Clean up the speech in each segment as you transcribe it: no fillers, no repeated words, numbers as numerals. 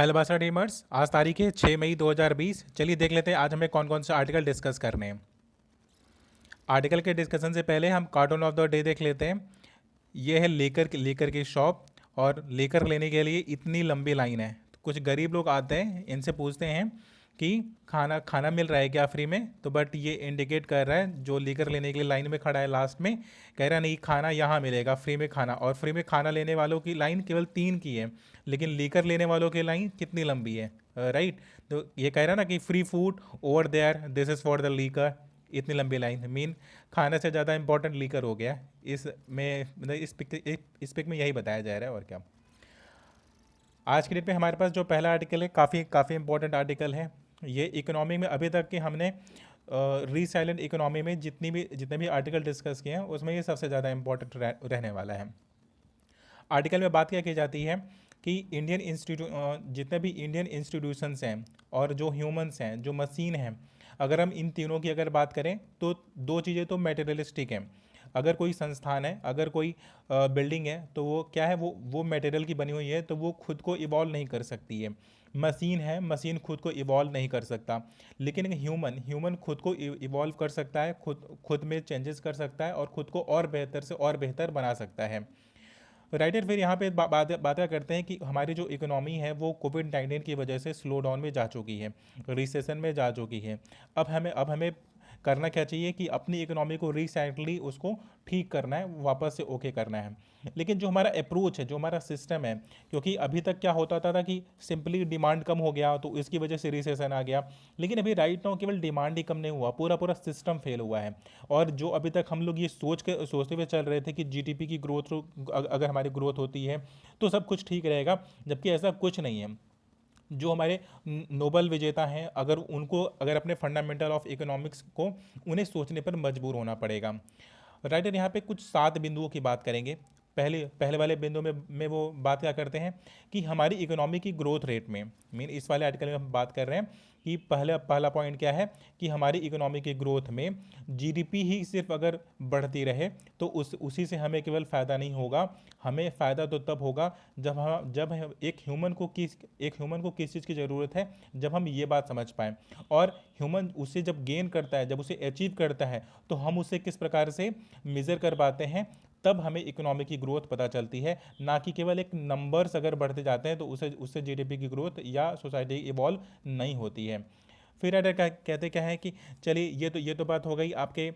Hello बासा टीमर्स, आज तारीख है 6 मई 2020। चलिए देख लेते हैं आज हमें कौन कौन से आर्टिकल डिस्कस करने हैं। आर्टिकल के डिस्कशन से पहले हम कार्टून ऑफ द डे देख लेते हैं। ये है लेकर की शॉप, और लेकर लेने के लिए इतनी लंबी लाइन है। तो कुछ गरीब लोग आते हैं, इनसे पूछते हैं कि खाना खाना मिल रहा है क्या फ्री में। तो बट ये इंडिकेट कर रहा है, जो लेकर लेने के लिए लाइन में खड़ा है लास्ट में, कह रहा है नहीं, खाना यहाँ मिलेगा फ्री में खाना। और फ्री में खाना लेने वालों की लाइन केवल 3 की है, लेकिन लेकर लेने वालों की लाइन कितनी लंबी है, राइट। तो ये कह रहा है ना कि free food over there, this is for the leaker. इतनी लंबी लाइन मीन खाने से ज़्यादा इंपॉर्टेंट लीकर हो गया इसमें, मतलब इस पिक में यही बताया जा रहा है। और क्या, आज के डेट में हमारे पास जो पहला आर्टिकल है, काफ़ी काफ़ी इंपॉर्टेंट आर्टिकल है। ये इकोनॉमी में अभी तक के हमने रीसाइलेंट इकोनॉमी में जितने भी आर्टिकल डिस्कस किए हैं, उसमें ये सबसे ज़्यादा इंपॉर्टेंट रहने वाला है। आर्टिकल में बात क्या की जाती है कि जितने भी इंडियन इंस्टीट्यूशंस हैं और जो ह्यूमंस हैं, जो मशीन हैं, अगर हम इन तीनों की अगर बात करें तो दो चीज़ें तो मेटेरियलिस्टिक हैं। अगर कोई संस्थान है, अगर कोई बिल्डिंग है, तो वो क्या है, वो मटेरियल की बनी हुई है, तो वो खुद को इवॉल्व नहीं कर सकती है। मशीन है, मशीन खुद को इवॉल्व नहीं कर सकता। लेकिन एक ह्यूमन खुद को इवॉल्व कर सकता है, खुद में चेंजेस कर सकता है और खुद को और बेहतर से और बेहतर बना सकता है। राइटर फिर यहाँ पे बात करते हैं कि हमारी जो इकोनॉमी है वो कोविड-19 की वजह से स्लो डाउन में जा चुकी है, रिसेशन में जा चुकी है। अब हमें करना क्या चाहिए कि अपनी इकोनॉमी को रिसेंटली उसको ठीक करना है, वापस से ओके करना है। लेकिन जो हमारा अप्रोच है, जो हमारा सिस्टम है, क्योंकि अभी तक क्या होता था कि सिंपली डिमांड कम हो गया तो इसकी वजह से रिसेशन आ गया। लेकिन अभी राइट नाउ केवल डिमांड ही कम नहीं हुआ, पूरा पूरा सिस्टम फेल हुआ है। और जो अभी तक हम लोग ये सोचते हुए चल रहे थे कि जीडीपी की ग्रोथ, अगर हमारी ग्रोथ होती है तो सब कुछ ठीक रहेगा, जबकि ऐसा कुछ नहीं है। जो हमारे नोबल विजेता हैं, अगर अपने फंडामेंटल ऑफ इकोनॉमिक्स को उन्हें सोचने पर मजबूर होना पड़ेगा। राइटर यहाँ पे कुछ 7 बिंदुओं की बात करेंगे। पहले पहले वाले बिंदु में वो बात क्या करते हैं कि हमारी इकोनॉमी की ग्रोथ रेट में, मीन इस वाले आर्टिकल में हम बात कर रहे हैं कि पहला पहला पॉइंट क्या है कि हमारी इकोनॉमी की ग्रोथ में जीडीपी ही सिर्फ अगर बढ़ती रहे तो उसी से हमें केवल फ़ायदा नहीं होगा। हमें फ़ायदा तो तब होगा जब एक ह्यूमन को किस चीज़ की ज़रूरत है, जब हम ये बात समझ पाएँ। और ह्यूमन उससे जब गेन करता है, जब उसे अचीव करता है, तो हम उसे किस प्रकार से मेज़र कर पाते हैं, तब हमें इकोनॉमी की ग्रोथ पता चलती है। ना कि केवल एक नंबर्स अगर बढ़ते जाते हैं तो उसे उससे जीडीपी की ग्रोथ या सोसाइटी इवॉल्व नहीं होती है। फिर अगर कहते क्या है कि चलिए ये तो बात हो गई आपके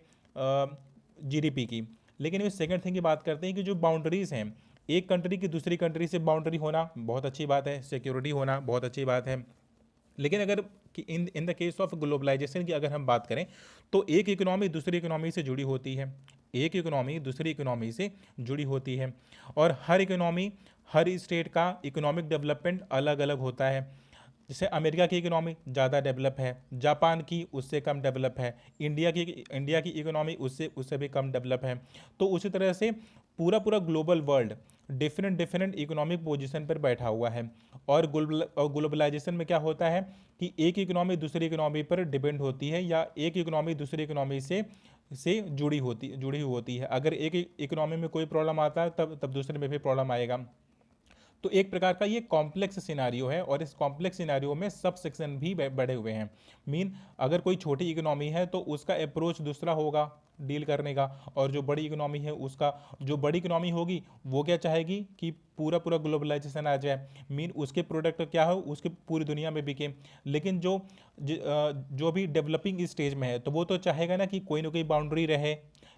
जीडीपी की। लेकिन इस सेकंड थिंग की बात करते हैं कि जो बाउंड्रीज़ हैं, एक कंट्री की दूसरी कंट्री से बाउंड्री होना बहुत अच्छी बात है, सिक्योरिटी होना बहुत अच्छी बात है। लेकिन अगर कि in the case of globalisation की अगर हम बात करें, तो एक इकोनॉमी दूसरी इकोनॉमी से जुड़ी होती है, एक इकोनॉमी दूसरी इकोनॉमी से जुड़ी होती है। और हर स्टेट का इकोनॉमिक डेवलपमेंट अलग अलग होता है। जैसे अमेरिका की इकोनॉमी ज़्यादा डेवलप है, जापान की उससे कम डेवलप है, इंडिया की इकोनॉमी उससे उससे भी कम डेवलप है। तो उसी तरह से पूरा पूरा global world different different economic position पर बैठा हुआ है। और ग्लोबलाइजेशन में क्या होता है कि एक इकोनॉमी दूसरी इकोनॉमी पर डिपेंड होती है, या एक इकोनॉमी दूसरी इकोनॉमी से जुड़ी हुई होती है। अगर एक इकोनॉमी में कोई प्रॉब्लम आता है, तब तब दूसरे में भी प्रॉब्लम आएगा। तो एक प्रकार का ये कॉम्प्लेक्स सिनारियो है, और इस कॉम्प्लेक्स सिनारियो में सब सेक्शन भी बढ़े हुए हैं। मीन अगर कोई छोटी इकोनॉमी है तो उसका अप्रोच दूसरा होगा डील करने का, और जो बड़ी इकोनॉमी है उसका, जो बड़ी इकोनॉमी होगी वो क्या चाहेगी कि पूरा पूरा ग्लोबलाइजेशन आ जाए, मीन उसके प्रोडक्ट क्या हो, उसके पूरी दुनिया में बिके। लेकिन जो भी डेवलपिंग स्टेज में है, तो वो तो चाहेगा ना कि कोई ना कोई बाउंड्री रहे,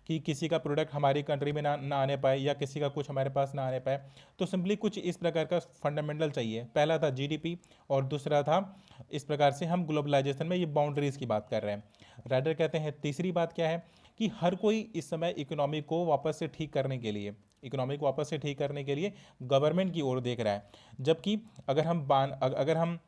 कि किसी का प्रोडक्ट हमारी कंट्री में ना आने पाए, या किसी का कुछ हमारे पास ना आने पाए। तो सिंपली कुछ इस प्रकार का फंडामेंटल चाहिए। पहला था जीडीपी, और दूसरा था इस प्रकार से हम ग्लोबलाइजेशन में ये बाउंड्रीज़ की बात कर रहे हैं। राइटर कहते हैं तीसरी बात क्या है कि हर कोई इस समय इकोनॉमी को वापस से ठीक करने के लिए गवर्नमेंट की ओर देख रहा है। जबकि अगर हम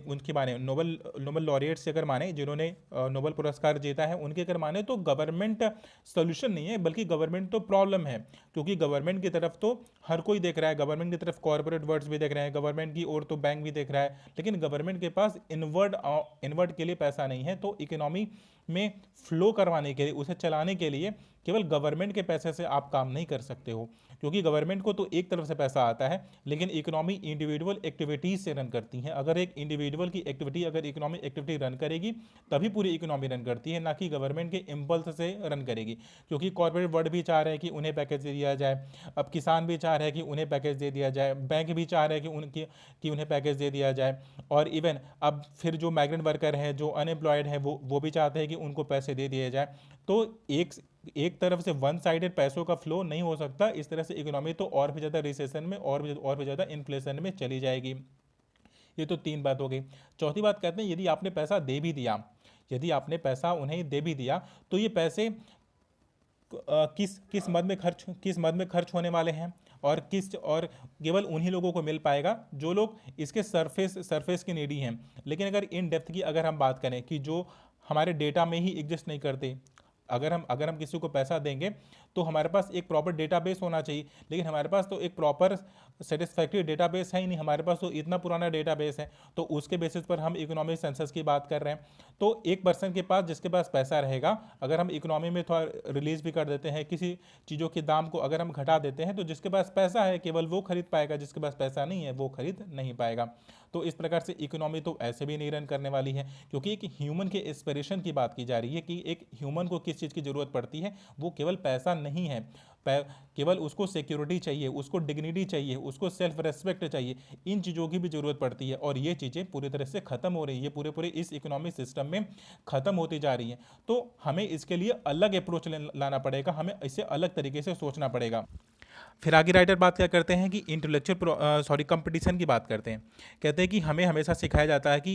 उनकी माने, नोबल नोबल लॉरिएट से अगर माने, जिन्होंने नोबल पुरस्कार जीता है, उनके अगर माने, तो गवर्नमेंट सोल्यूशन नहीं है, बल्कि गवर्नमेंट तो प्रॉब्लम है। क्योंकि गवर्नमेंट की तरफ तो हर कोई देख रहा है, गवर्नमेंट की तरफ कॉर्पोरेट वर्ड्स भी देख रहे हैं, गवर्नमेंट की ओर तो बैंक भी देख रहा है, लेकिन गवर्नमेंट के पास इनवर्ड इनवर्ड के लिए पैसा नहीं है। तो इकोनॉमी में फ्लो करवाने के लिए, उसे चलाने के लिए केवल गवर्नमेंट के पैसे से आप काम नहीं कर सकते हो, क्योंकि गवर्नमेंट को तो एक तरफ से पैसा आता है, लेकिन इकोनॉमी इंडिविजुअल एक्टिविटीज़ से रन करती है। अगर एक इंडिविजुअल की एक्टिविटी, अगर इकोनॉमिक एक्टिविटी रन करेगी तभी पूरी इकोनॉमी रन करती है, ना कि गवर्नमेंट के इम्पल्स से रन करेगी। क्योंकि कॉर्पोरेट वर्ल्ड भी चाह रहे हैं कि उन्हें पैकेज दे दिया जाए, अब किसान भी चाह रहे हैं कि उन्हें पैकेज दे दिया जाए, बैंक भी चाह रहे हैं कि उन्हें पैकेज दे दिया जाए, और इवन अब फिर जो माइग्रेंट वर्कर हैं, जो अनएम्प्लॉयड हैं, वो भी चाहते हैं कि उनको पैसे दे दिए जाए। तो एक तरफ से वन साइडेड पैसों का फ्लो नहीं हो सकता। इस तरह से इकोनॉमी तो और भी ज़्यादा रिसेशन में, और भी ज़्यादा इन्फ्लेशन में चली जाएगी। ये तो तीन बात हो गई। चौथी बात कहते हैं, यदि आपने पैसा दे भी दिया, यदि आपने पैसा उन्हें दे भी दिया, तो ये पैसे किस मद में खर्च होने वाले हैं, और केवल उन्हीं लोगों को मिल पाएगा जो लोग इसके सरफेस के नीडी हैं। लेकिन अगर इन डेप्थ की अगर हम बात करें कि जो हमारे डेटा में ही एग्जिस्ट नहीं करते, अगर हम किसी को पैसा देंगे तो हमारे पास एक प्रॉपर डेटाबेस होना चाहिए, लेकिन हमारे पास तो एक प्रॉपर सेटिस्फैक्ट्री डेटाबेस है ही नहीं। हमारे पास तो इतना पुराना डेटाबेस है, तो उसके बेसिस पर हम इकोनॉमिक सेंसस की बात कर रहे हैं। तो एक पर्सन के पास, जिसके पास पैसा रहेगा, अगर हम इकोनॉमी में थोड़ा रिलीज भी कर देते हैं, किसी चीज़ों के दाम को अगर हम घटा देते हैं, तो जिसके पास पैसा है केवल वो खरीद पाएगा, जिसके पास पैसा नहीं है वो खरीद नहीं पाएगा। तो इस प्रकार से इकोनॉमी तो ऐसे भी नहीं रन करने वाली है, क्योंकि एक ह्यूमन के एस्पिरेशन की बात की जा रही है कि एक ह्यूमन को किस चीज़ की ज़रूरत पड़ती है। वो केवल पैसा नहीं है, केवल उसको सिक्योरिटी चाहिए, उसको डिग्निटी चाहिए, उसको सेल्फ रेस्पेक्ट चाहिए। इन चीज़ों की भी ज़रूरत पड़ती है, और ये चीज़ें पूरी तरह से ख़त्म हो रही है, पूरे इस इकोनॉमिक सिस्टम में ख़त्म होती जा रही हैं। तो हमें इसके लिए अलग अप्रोच लाना पड़ेगा, हमें इसे अलग तरीके से सोचना पड़ेगा। फिर आगे राइटर बात क्या करते हैं कि इंटेलेक्चुअल कंपटीशन की बात करते हैं। कहते हैं कि हमें हमेशा सिखाया जाता है कि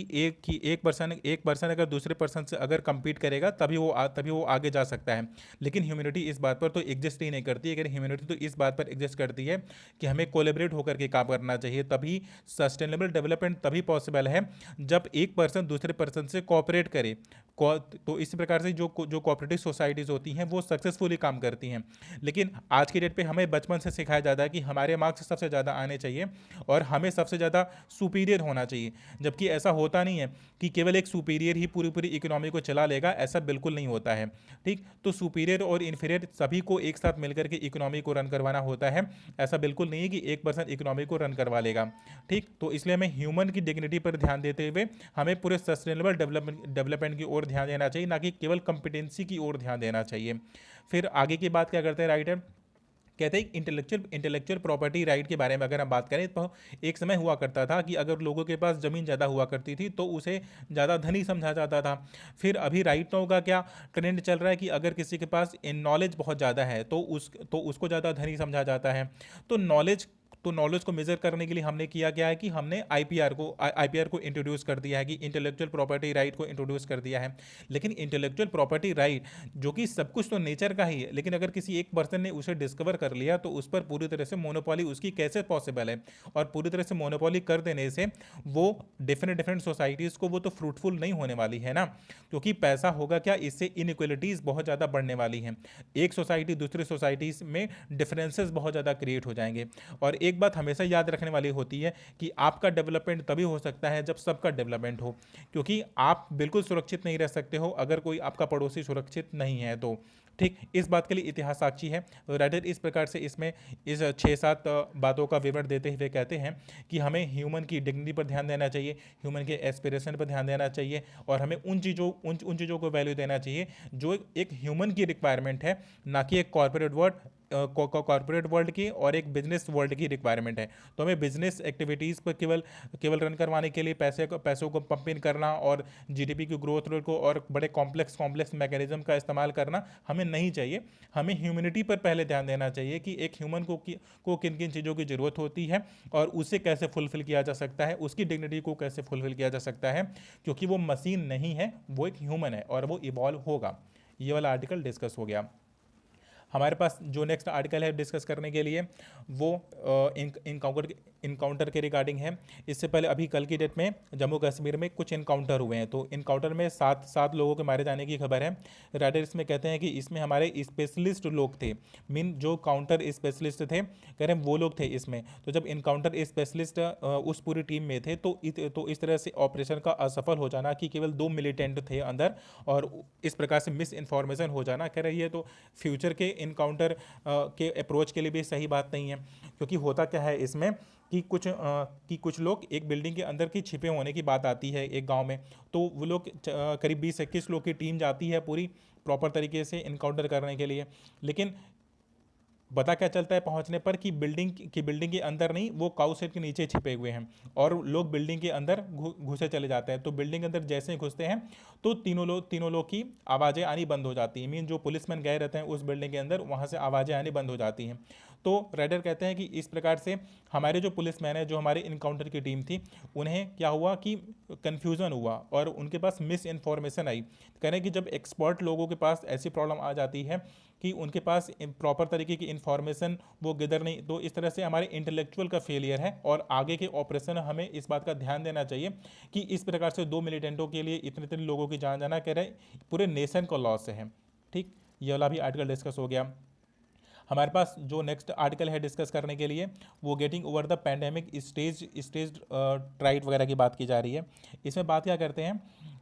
एक पर्सन अगर दूसरे पर्सन से अगर compete करेगा तभी वो आगे जा सकता है। लेकिन ह्यूमैनिटी इस बात पर तो एग्जिस्ट ही नहीं करती। अगर ह्यूमैनिटी तो इस बात पर एग्जिस्ट करती है कि हमें कोलेबरेट होकर के काम करना चाहिए, तभी सस्टेनेबल डेवलपमेंट तभी पॉसिबल है जब एक पर्सन दूसरे पर्सन से कोऑपरेट करे। तो इसी प्रकार से जो कोऑपरेटिव सोसाइटीज़ होती हैं वो सक्सेसफुली काम करती हैं। लेकिन आज की डेट पे हमें बचपन से सिखाया जाता है कि हमारे मार्क्स सबसे ज़्यादा आने चाहिए और हमें सबसे ज़्यादा सुपीरियर होना चाहिए, जबकि ऐसा होता नहीं है कि केवल एक सुपीरियर ही पूरी इकोनॉमी को चला लेगा। ऐसा बिल्कुल नहीं होता है। ठीक, तो सुपीरियर और इन्फीरियर सभी को एक साथ मिलकर के इकोनॉमी को रन करवाना होता है। ऐसा बिल्कुल नहीं है कि एक पर्सन इकोनॉमी को रन करवा लेगा। ठीक, तो इसलिए हमें ह्यूमन की डिग्निटी पर ध्यान देते हुए हमें पूरे सस्टेनेबल डेवलपमेंट की ओर ध्यान देना चाहिए, ना कि केवल कंपिटेंसी की ओर ध्यान देना चाहिए। फिर आगे की बात क्या करते हैं राइटर, कहते हैं इंटेलेक्चुअल प्रॉपर्टी राइट के बारे में अगर हम बात करें तो एक समय हुआ करता था कि अगर लोगों के पास ज़मीन ज़्यादा हुआ करती थी तो उसे ज़्यादा धनी समझा जाता था। फिर अभी राइटों का क्या ट्रेंड चल रहा है कि अगर किसी के पास नॉलेज बहुत ज़्यादा है तो उसको ज़्यादा धनी समझा जाता है। तो नॉलेज को मेजर करने के लिए हमने किया क्या है कि हमने आईपीआर को इंट्रोड्यूस कर दिया है, कि इंटेलेक्चुअल प्रॉपर्टी राइट को इंट्रोड्यूस कर दिया है। लेकिन इंटेलेक्चुअल प्रॉपर्टी राइट जो कि सब कुछ तो नेचर का ही है, लेकिन अगर किसी एक पर्सन ने उसे डिस्कवर कर लिया तो उस पर पूरी तरह से मोनोपोली उसकी कैसे पॉसिबल है। और पूरी तरह से मोनोपोली कर देने से वो डिफरेंट सोसाइटीज़ को वो तो फ्रूटफुल नहीं होने वाली है ना, क्योंकि पैसा होगा क्या, इससे इनइक्वलिटीज़ बहुत ज़्यादा बढ़ने वाली हैं। एक सोसाइटी दूसरी सोसाइटीज़ में डिफरेंसेस बहुत ज़्यादा क्रिएट हो जाएंगे। और एक बात हमेशा याद रखने वाली होती है कि आपका डेवलपमेंट तभी हो सकता है जब सबका डेवलपमेंट हो, क्योंकि आप बिल्कुल सुरक्षित नहीं रह सकते हो अगर कोई आपका पड़ोसी सुरक्षित नहीं है तो। ठीक, इस बात के लिए इतिहास साक्षी है। राइटर इस प्रकार से इसमें इस 6-7 बातों का विवरण देते हुए कहते हैं कि हमें ह्यूमन की डिग्निटी पर ध्यान देना चाहिए, ह्यूमन के एस्पिरेशन पर ध्यान देना चाहिए, और हमें उन चीज़ों को वैल्यू देना चाहिए जो एक ह्यूमन की रिक्वायरमेंट है, ना कि एक कॉर्पोरेट वर्ल्ड की और एक बिजनेस वर्ल्ड की रिक्वायरमेंट है। तो हमें बिजनेस एक्टिविटीज़ पर केवल रन करवाने के लिए पैसों को पंप इन करना और जीडीपी की ग्रोथ रेट को और बड़े कॉम्प्लेक्स मैकेनिज्म का इस्तेमाल करना हमें नहीं चाहिए। हमें ह्यूमैनिटी पर पहले ध्यान देना चाहिए कि एक ह्यूमन को किन किन चीज़ों की ज़रूरत होती है और उसे कैसे फुलफिल किया जा सकता है, उसकी डिग्निटी को कैसे फुलफिल किया जा सकता है, क्योंकि वो मशीन नहीं है, वो एक ह्यूमन है और वो इवॉल्व होगा। ये वाला आर्टिकल डिस्कस हो गया। हमारे पास जो नेक्स्ट आर्टिकल है डिस्कस करने के लिए वो इनकाउंटर के रिगार्डिंग है। इससे पहले अभी कल की डेट में जम्मू कश्मीर में कुछ इनकाउंटर हुए हैं, तो इनकाउंटर में सात सात लोगों के मारे जाने की खबर है। राइटर इसमें कहते हैं कि इसमें हमारे स्पेशलिस्ट लोग थे, मीन जो काउंटर स्पेशलिस्ट थे, कह रहे हैं वो लोग थे इसमें। तो जब इनकाउंटर स्पेशलिस्ट उस पूरी टीम में थे तो इस तरह से ऑपरेशन का असफल हो जाना कि केवल 2 मिलिटेंट थे अंदर और इस प्रकार से मिस इन्फॉर्मेशन हो जाना, कह रही है तो फ्यूचर के इनकाउंटर के अप्रोच के लिए भी सही बात नहीं है। क्योंकि होता क्या है इसमें कि कुछ लोग एक बिल्डिंग के अंदर की छिपे होने की बात आती है एक गांव में, तो वो लोग करीब 20-21 लोग की टीम जाती है पूरी प्रॉपर तरीके से इनकाउंटर करने के लिए। लेकिन पता क्या चलता है पहुंचने पर कि बिल्डिंग के अंदर नहीं, वो काउ सेट के नीचे छिपे हुए हैं और लोग बिल्डिंग के अंदर घुसे चले जाते हैं। तो बिल्डिंग के अंदर जैसे ही घुसते हैं तो तीनों लोग की आवाज़ें आनी बंद हो जाती हैं, मीन जो पुलिसमैन गए रहते हैं उस बिल्डिंग के अंदर वहाँ से आवाज़ें आनी बंद हो जाती हैं। तो राइडर कहते हैं कि इस प्रकार से हमारे जो पुलिसमैन है, जो हमारे इनकाउंटर की टीम थी, उन्हें क्या हुआ कि कन्फ्यूज़न हुआ और उनके पास मिस इन्फॉर्मेशन आई। कह रहे हैं कि जब एक्सपर्ट लोगों के पास ऐसी प्रॉब्लम आ जाती है कि उनके पास प्रॉपर तरीके की इन्फॉर्मेशन वो गिदर नहीं, तो इस तरह से हमारे इंटेलेक्चुअल का फेलियर है और आगे के ऑपरेशन हमें इस बात का ध्यान देना चाहिए कि इस प्रकार से 2 मिलिटेंटों के लिए इतने इतने लोगों की जान जाना, कह रहे पूरे नेशन को लॉस है। ठीक, ये वाला भी आर्टिकल डिस्कस हो गया। हमारे पास जो नेक्स्ट आर्टिकल है डिस्कस करने के लिए, वो getting over the pandemic stage ट्राइट वगैरह की बात की जा रही है। इसमें बात क्या करते हैं,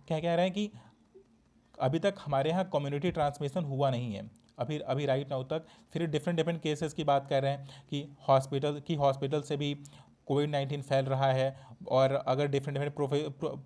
क्या कह रहे हैं कि अभी तक हमारे यहाँ कम्युनिटी ट्रांसमिशन हुआ नहीं है, अभी अभी राइट नाउ तक। फिर डिफरेंट केसेस की बात कर रहे हैं कि हॉस्पिटल से भी कोविड-19 फैल रहा है और अगर डिफरेंट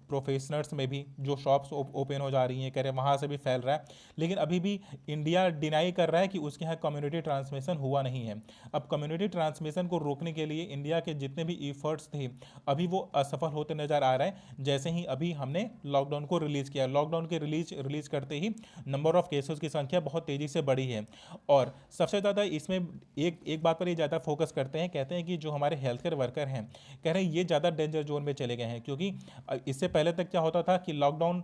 प्रोफेशनल्स में भी जो शॉप्स ओपन हो जा रही हैं, कह रहे हैं वहाँ से भी फैल रहा है। लेकिन अभी भी इंडिया डिनाई कर रहा है कि उसके यहाँ कम्युनिटी ट्रांसमिशन हुआ नहीं है। अब कम्युनिटी ट्रांसमिशन को रोकने के लिए इंडिया के जितने भी एफर्ट्स थे अभी वो असफल होते नज़र आ रहे हैं। जैसे ही अभी हमने लॉकडाउन को रिलीज़ किया, लॉकडाउन के रिलीज़ करते ही नंबर ऑफ केसेस की संख्या बहुत तेज़ी से बढ़ी है। और सबसे ज़्यादा इसमें एक बात पर ही ज़्यादा फोकस करते हैं, कहते हैं कि जो हमारे हेल्थ केयर वर्कर हैं, कह रहे हैं ये ज़्यादा डेंजर जोन में चले गए हैं। क्योंकि इससे पहले तक क्या होता था कि लॉकडाउन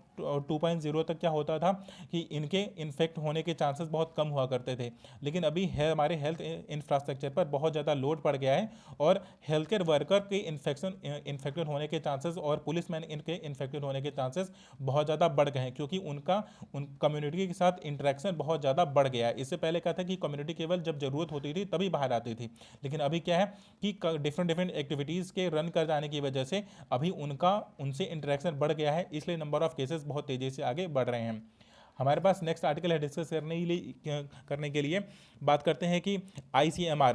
2.0 तक क्या होता था कि इनके इन्फेक्ट होने के चांसेस बहुत कम हुआ करते थे। लेकिन अभी है हमारे हेल्थ इंफ्रास्ट्रक्चर पर बहुत ज़्यादा लोड पड़ गया है और हेल्थ केयर वर्कर के इन्फेक्टेड होने के चांसेस और पुलिसमैन इनके इन्फेक्टेड होने के चांसेस बहुत ज़्यादा बढ़ गए हैं, क्योंकि उन कम्युनिटी के साथ इंटरेक्शन बहुत ज़्यादा बढ़ गया है। इससे पहले क्या था कि कम्युनिटी केवल जब ज़रूरत होती थी तभी बाहर आती थी, लेकिन अभी क्या है कि डिफरेंट एक्टिविटीज़ के रन कर जाने की वजह से अभी उनसे इंटरेक्शन बढ़ गया है, इसलिए नंबर ऑफ केसेस बहुत तेज़ी से आगे बढ़ रहे हैं। हमारे पास नेक्स्ट आर्टिकल है डिस्कस करने के लिए बात करते हैं कि ICMR।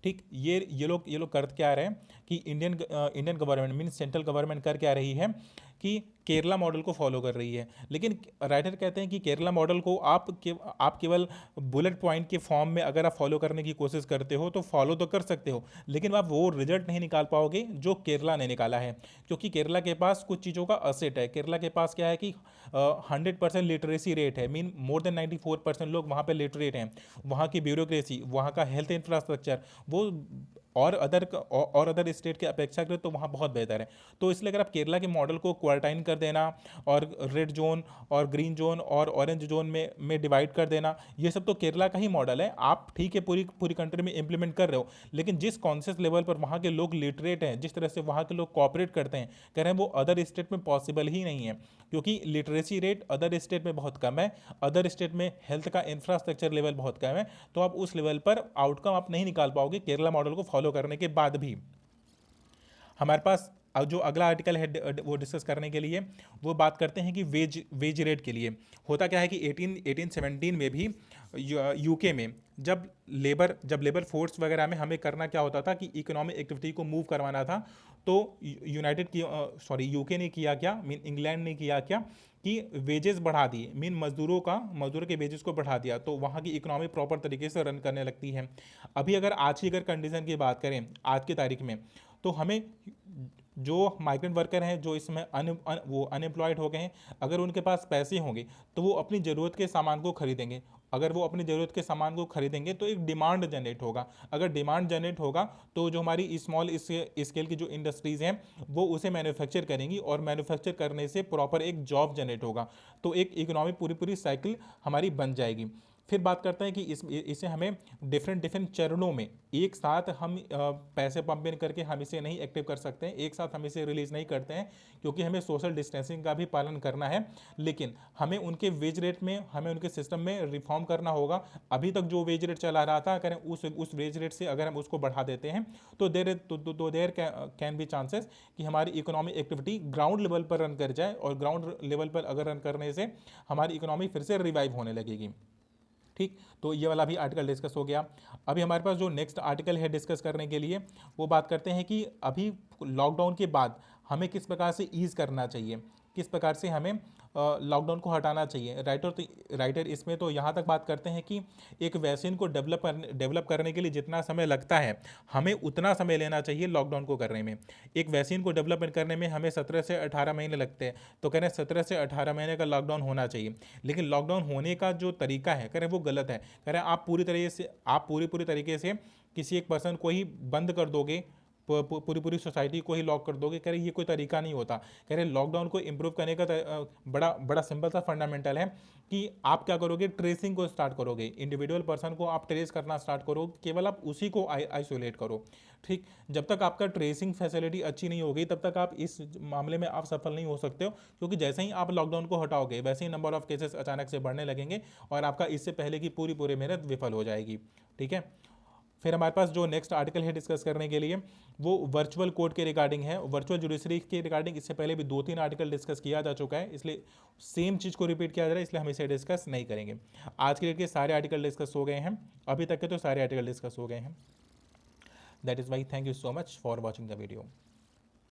ठीक, ये लोग कर क्या रहे हैं कि Indian government mean central government कर क्या रही है कि केरला मॉडल को फॉलो कर रही है। लेकिन राइटर कहते हैं कि केरला मॉडल को आप केवल बुलेट पॉइंट के फॉर्म में अगर आप फॉलो करने की कोशिश करते हो तो फॉलो तो कर सकते हो, लेकिन आप वो रिजल्ट नहीं निकाल पाओगे जो केरला ने निकाला है। क्योंकि केरला के पास कुछ चीज़ों का असेट है। केरला के पास क्या है कि 100% लिटरेसी रेट है, मीन मोर देन 94% लोग वहाँ पे लिटरेट हैं। वहाँ की ब्यूरोक्रेसी, वहाँ का हेल्थ इंफ्रास्ट्रक्चर वो और अदर स्टेट के अपेक्षा करें तो वहाँ बहुत बेहतर है। तो इसलिए अगर आप केरला के मॉडल को क्वारटाइन कर देना और रेड जोन और ग्रीन जोन और ऑरेंज जोन में डिवाइड कर देना, ये सब तो केरला का ही मॉडल है। आप ठीक है पूरी कंट्री में इंप्लीमेंट कर रहे हो, लेकिन जिस कॉन्शियस लेवल पर वहाँ के लोग लिटरेट हैं, जिस तरह से वहाँ के लोग कॉपरेट करते हैं, कह रहे हैं वो अदर स्टेट में पॉसिबल ही नहीं है। क्योंकि लिटरेसी रेट अदर स्टेट में बहुत कम है, अदर स्टेट में हेल्थ का इंफ्रास्ट्रक्चर लेवल बहुत कम है, तो आप उस लेवल पर आउटकम आप नहीं निकाल पाओगे केरला मॉडल को फॉलो करने के बाद भी। हमारे पास अब जो अगला आर्टिकल है वो डिस्कस करने के लिए वो बात करते हैं कि वेज रेट के लिए होता क्या है कि 1817 में भी यूके में जब लेबर फोर्स वगैरह में हमें करना क्या होता था कि इकोनॉमिक एक्टिविटी को मूव करवाना था, तो यूके ने किया क्या, मीन इंग्लैंड ने किया क्या कि वेजेस बढ़ा दिए, मीन मजदूर के वेजेस को बढ़ा दिया, तो वहाँ की इकोनॉमी प्रॉपर तरीके से रन करने लगती है। अभी आज की कंडीशन की बात करें आज की तारीख में, तो हमें जो माइग्रेंट वर्कर हैं जो इसमें वो अनएम्प्लॉयड हो गए हैं, अगर उनके पास पैसे होंगे तो वो अपनी ज़रूरत के सामान को खरीदेंगे। अगर वो अपनी ज़रूरत के सामान को खरीदेंगे तो एक डिमांड जनरेट होगा। अगर डिमांड जनरेट होगा तो जो हमारी स्मॉल स्केल की जो इंडस्ट्रीज़ हैं वो उसे मैन्युफैक्चर करेंगी और मैन्युफैक्चर करने से प्रॉपर एक जॉब जनरेट होगा, तो एक इकोनॉमिक पूरी साइकिल हमारी बन जाएगी। फिर बात करते हैं कि इसे हमें डिफरेंट डिफरेंट चरणों में एक साथ हम पैसे पंप इन करके हम इसे नहीं एक्टिव कर सकते हैं, एक साथ हम इसे रिलीज नहीं करते हैं, क्योंकि हमें सोशल डिस्टेंसिंग का भी पालन करना है। लेकिन हमें उनके वेज रेट में, हमें उनके सिस्टम में रिफॉर्म करना होगा। अभी तक जो वेज रेट चला रहा था, अगर उस वेज रेट से अगर हम उसको बढ़ा देते हैं तो देर कैन बी चांसेस कि हमारी इकोनॉमिक एक्टिविटी ग्राउंड लेवल पर रन कर जाए, और ग्राउंड लेवल पर अगर रन करने से हमारी इकोनॉमी फिर से रिवाइव होने लगेगी। ठीक, तो ये वाला भी आर्टिकल डिस्कस हो गया। अभी हमारे पास जो नेक्स्ट आर्टिकल है डिस्कस करने के लिए, वो बात करते हैं कि अभी लॉकडाउन के बाद हमें किस प्रकार से ईज करना चाहिए, किस प्रकार से हमें लॉकडाउन को हटाना चाहिए। राइटर इसमें तो यहाँ तक बात करते हैं कि एक वैक्सीन को डेवलप करने के लिए जितना समय लगता है, हमें उतना समय लेना चाहिए लॉकडाउन को करने में। एक वैक्सीन को डेवलपमेंट करने में हमें 17 से 18 महीने लगते हैं, तो कह रहे हैं 17 से 18 महीने का लॉकडाउन होना चाहिए। लेकिन लॉकडाउन होने का जो तरीका है, कह रहे हैं वो गलत है। कह रहे हैं आप पूरी तरीके से किसी एक पर्सन को ही बंद कर दोगे, पूरी सोसाइटी को ही लॉक कर दोगे। कह रहे ये कोई तरीका नहीं होता। कह रहे लॉकडाउन को इम्प्रूव करने का बड़ा बड़ा सिंपल सा फंडामेंटल है कि आप क्या करोगे, ट्रेसिंग को स्टार्ट करोगे, इंडिविजुअल पर्सन को आप ट्रेस करना स्टार्ट करो, केवल आप उसी को आइसोलेट करो। ठीक, जब तक आपका ट्रेसिंग फैसिलिटी अच्छी नहीं होगी तब तक आप इस मामले में आप सफल नहीं हो सकते हो, क्योंकि जैसे ही आप लॉकडाउन को हटाओगे वैसे ही नंबर ऑफ केसेस अचानक से बढ़ने लगेंगे और आपका इससे पहले की पूरी मेहनत विफल हो जाएगी। ठीक है, फिर हमारे पास जो नेक्स्ट आर्टिकल है डिस्कस करने के लिए, वो वर्चुअल कोर्ट के रिगार्डिंग है, वर्चुअल जुडिशरी के रिगार्डिंग। इससे पहले भी 2-3 आर्टिकल डिस्कस किया जा चुका है, इसलिए सेम चीज़ को रिपीट किया जा रहा है, इसलिए हम इसे डिस्कस नहीं करेंगे। आज के डेट के सारे आर्टिकल डिस्कस हो गए हैं, अभी तक के तो सारे आर्टिकल डिस्कस हो गए हैं। That is why thank you so much for watching the video.